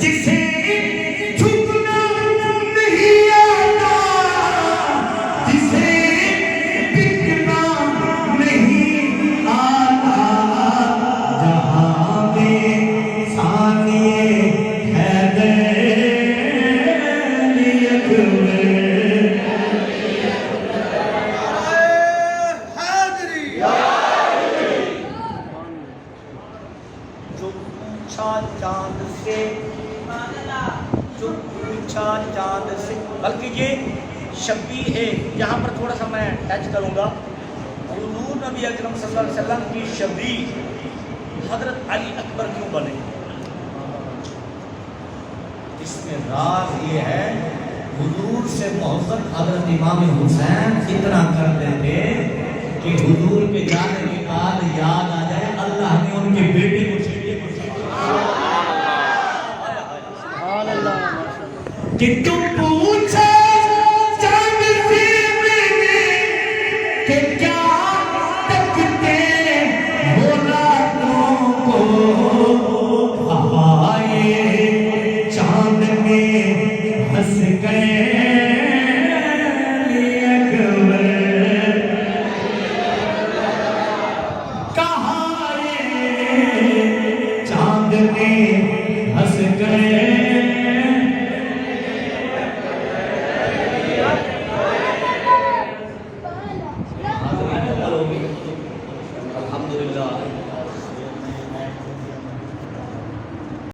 جسے جھکنا نہیں آتا، جسے بکنا نہیں آتا، جہاں میں ثانیے حیدریت میں جو پوچھا چاند سے، جو پوچھا چاند سے، بلکہ یہ شبیہ ہے، یہاں پر تھوڑا سا میں ٹچ کروں گا. حضور نبی اکرم صلی اللہ علیہ وسلم کی شبیہ حضرت علی اکبر کیوں بنے؟ اس میں راز یہ ہے، حضور سے محبت حضرت امام حسین اتنا کرتے تھے کہ حضور کے جانے کے بعد یاد آ جائے اللہ نے ان کے بیٹے کو چھیڑے کہ تم پوچھا